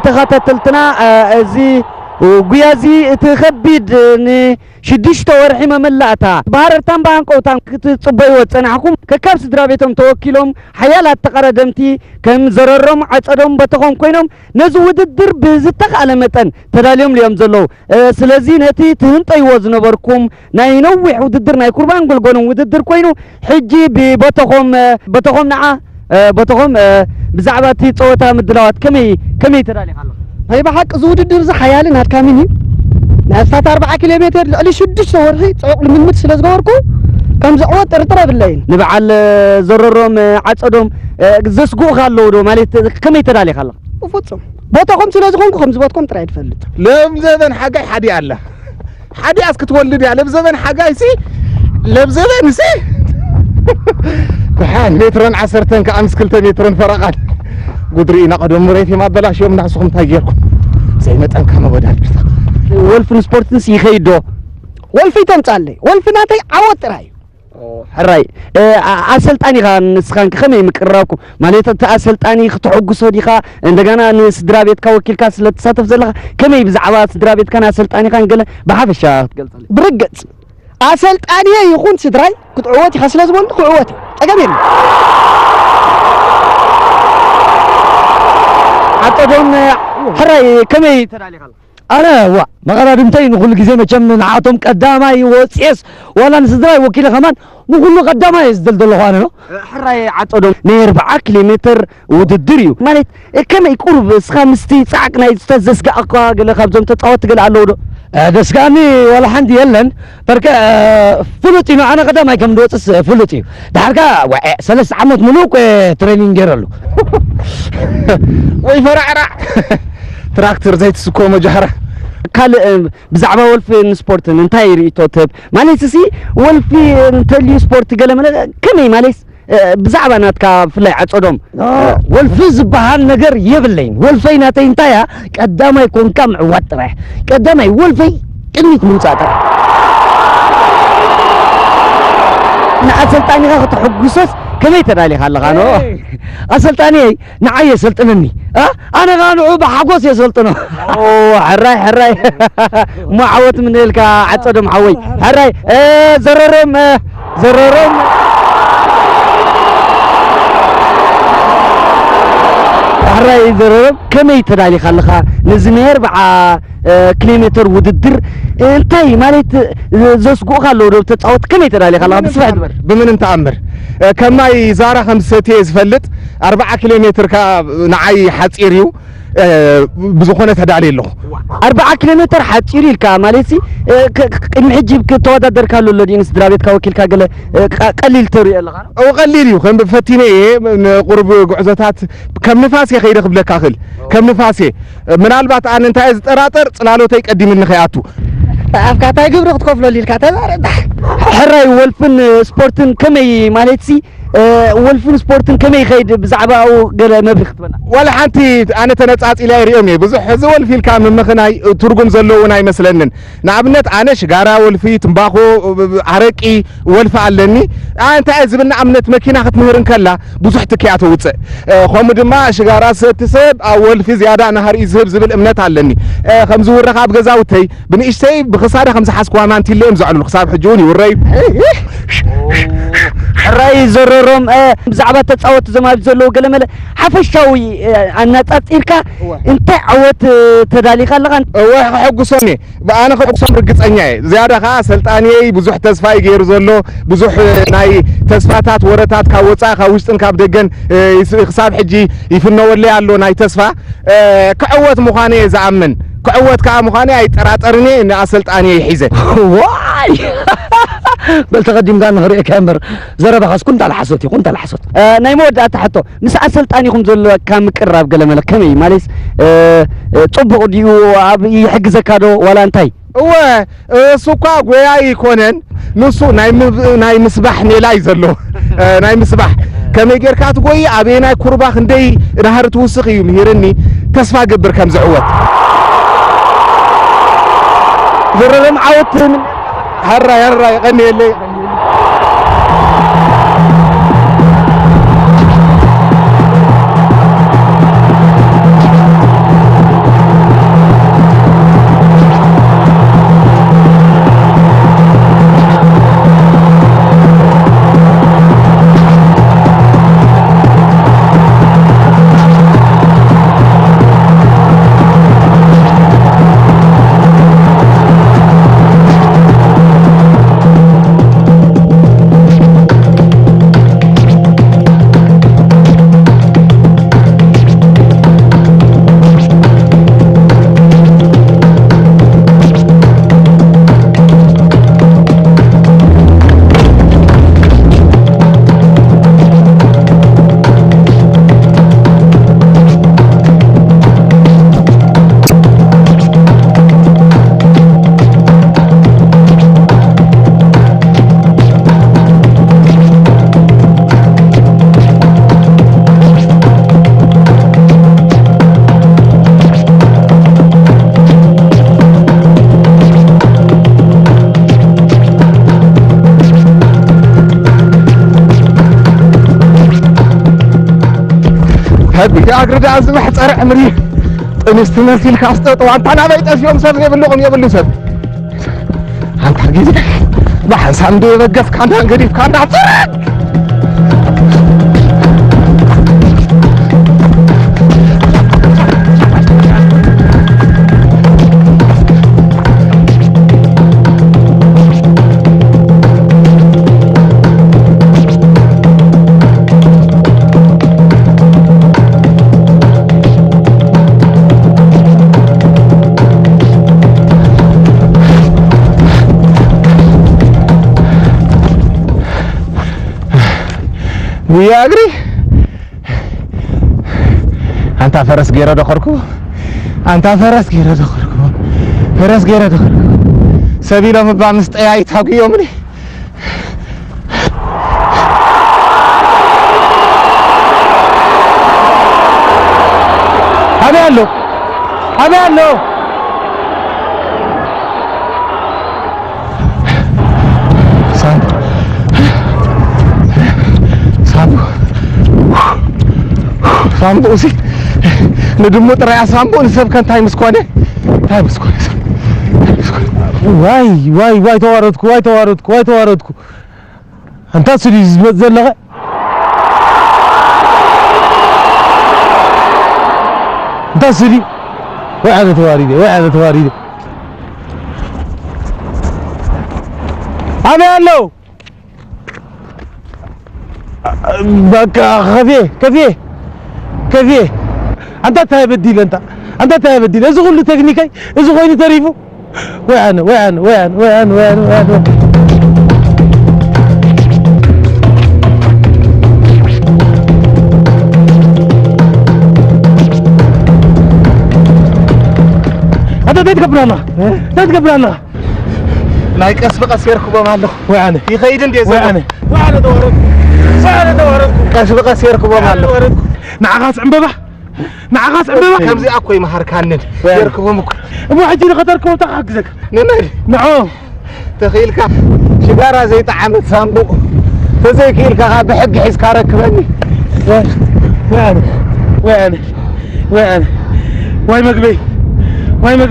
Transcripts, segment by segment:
تخاتلتنا زي وجيازي تخبيد شديش تورحي مملأتها بهارتان بانقوتان تصبيوت صنعكم ككابس درابيتهم توكيلهم حيالات تقردمتي كم زررهم عصدهم بتقوم كوينهم نزود الدرب زتق على متن تداليهم اليوم زلو سلازين هتي تهنطي وزن بركم ناي نوح وددر ناي قربان قلقونهم وددر كوينو حجي بتقوم نعا بتقوم بزعباتي صوتها مدلوات كمي تدالي خلق هاي بحق زود الدرز حيالنا هاد كاميني نفسات 4 كيلومتر لألي شدش ورحي تعقل من مت سلاز غوركو كم زعوات ترترى بالليل نبعل زررهم عصدهم زسقو خالو دو مالت كم يتدالي خلا وفصم بوتاكم سلاز غونكو خمس بوتكم ترى يتفلت لم زمن حاجه حدي الله حدي اسك تولد يا لم زمن حاجه سي لم زمن سي كحان مترن 10 كامس كلت مترن فرقات قدرينا قدم مريتي ما بلاش يوم نحسكم تاجركم زي ما تنكم بدال ولفن سبورتس يخيدو ولفي تمصالي ولفناتي عوض راي حراي اسلطاني خان نسخان كخمي مقراكم ماليت اسلطاني ختحغسو ديخا اندغانا نسدرا بيتكا وكيلكا سلتساتف زلخ كمي بزعبا سدرا بيت كان اسلطاني خان قال بحفشا تقلطلي برقص اسلطاني يكون سدراي كتعوتي خسلاز بون كعوتي اجمل عطدون حراي كمي ترالي خلا أنا وا ما قرر دمتين نقول جزء ما كم نعطهم قدامي وسيس ولا نسدراي وكيل كمان نقول له قدامي يزدل دلخانه نو حراي عطدهم نير 4 كيلومتر وددريو مالت كم يقرب 5 ساعه يستزسق اقوا قال خبزهم تطاوت قال على دو دسكاني ولا حندي يلن بركة فلوتي أنا قدامي كم دوتس فلوتي داركا 3 عمود ملوك تريننج جرلو ويفرع تراكتور زيت سكو مجهره قال بزعبه ولفين سبورت انتاي ريتوتب ماليسي ولفي تلي سبورت قال كمي ماليس بزعبه ناتكا فلاي عصدهم والفز بهال نجر يبلين ولفي ناتي انتايا قدامي يكون كم عوات راح قدامي ولفي كنيك من ساعه انا اسلطاني اخذ حقوسس كمي تدالي خلغانو اسلطاني نعي سلطنني انا غانو بحقوس يسلطنو حراي ما عوت من لك عصدهم حوي حراي زررم حراي زررم كمي تدالي خلخا نزنير 4 كيلومتر وددر انتي مالت زسقو خالو دو تتصاوت كمي تدالي خلخا بصبح دبر بمن انت عمر كما يزارا 5 يزفلت 4 كيلومتر كا نعي حصيريو بزخونه تدالي له 4 كيلومتر حصيري الكا مالتي المحجب كتوددر كالو لدينس درابيت كا وكيل كا قال قليل تري الله او قليليو كم بفتيني قرب غعزتات كم نفاسي خير قبلك اخل كم نفاسي منالبات ان انت از طراطر صلالوتي قديمن خياتو افكاتا يغبر تكفلو ليلكا تبارد حراي ولفن سبورتن كمي مالتي ولفن سبورتن كمي خيد بزعبه او قال مبرخ تبنا ولا حنتي انا تنصاص الى ريومي بزح زول في الكام مخناي ترغم زلو وناي مسلنن نعبنت انا شغارا ولفي تنباخو عرقي ولف علني انت ازبنا امنت ماكينه ختمهرن كلا بزح تكياتو وص خم دما شغارا ستسب اول في زياده نهار يزهب زبل امنت علني خمز ورخاب غزاوتي بنيشتي بخساره خمس حسكوا مانتي ليم زعلوا خساب حجوني وري حراي زررهم بزعبه تصوت زما بزلو قلمله حفشاوي اناطيركا انت عوت تدالي خلغان حقصوني انا خقصم رغصنيا زياده خا سلطاني بزح تسفاي غير زلو بزح ناي تسفاتات ورتات كاوصا خا وشطن كاب دغن حساب حجي يفنو ولي يالو ناي تسفا كعوت مخاني زامن كعوت كا مخاني اي طراطرني ان اسلطاني يحيزه واي بل تقدم كان نهري كامر زربه خاص كنت على حسوتي ناي مود اتحطو مس اسلطانيكم زلو كام قراب قلمله كمي ماليس طبق ديو يحجزكادو ولا انتي سوكا غويا يكونن نسو ناي مسبح نيلاي زلو ناي مسبح كمي غيركات غوي ابيناي كرباخ اندي نهر توسخ يمهرني تسفا قبر كم زعوت زررم عوت من هرا يغني لي هذيك أقرد أزمح صار عمري نستمرتي لك أسطوط وأنت أنا بيت يوم سب يبلغون يبلغ سب أنت حقيقي بحس عنده يوقف كان قريب كان عطرك ويا أجري أنت فرس غير دخلكوا أنت فرس غير دخلكوا فرس غير دخلكوا سبيلا مبامست أي تحقي يومني أبي الله سامبو سي ندمو ترى سامبو نسب كان تايمس كونه واي تواردكو انت سوري زلغه انت سوري وعد تواريدي انا لو بقى كيفيه انت تهبديل انت تهبديل اذا كل تكنيكاي اذا غيني تعرفوا وين انت تتقبلنا لايك اسبق يركبوا مالك وين يخيد اندي وين دورك اسبق يركبوا مالك نعغاس عمببه كمزي اكو يمحر كانن يركبوا مك ابو حجي خطركم تحقزك نعم تخيلك شجاره زي طعمت صندوق تزيكيلك بحق حس كاركبني وين واي مقبي وين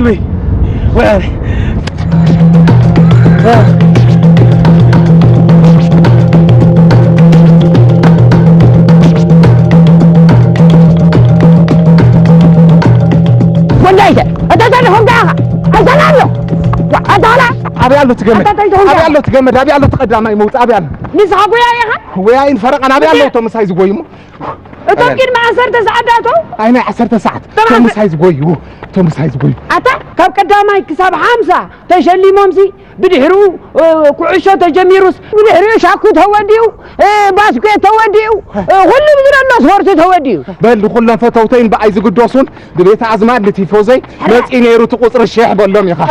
انت تعرفهم داها أبي الله تجمد أبي الله تقدم ما يموت أبي الله نسحق ويا ينفرق أنا أبي الله تومس هايز قويمو تمكن ما عصرت ساعته أنا عصرت ساعات تومس هايز قوي أتا كاب قدامي كساب 5 تشلي ممسي بدهرو كعشة تجميروس بدهرو شاكو توديو باسكو توديو كل بدنا الناس فرت توديو بل كلهم فتوتين بعايز قدوسون ببيت عزمان لتيفوزي بس إني يروتو قصر الشيح بقول لهم يا خا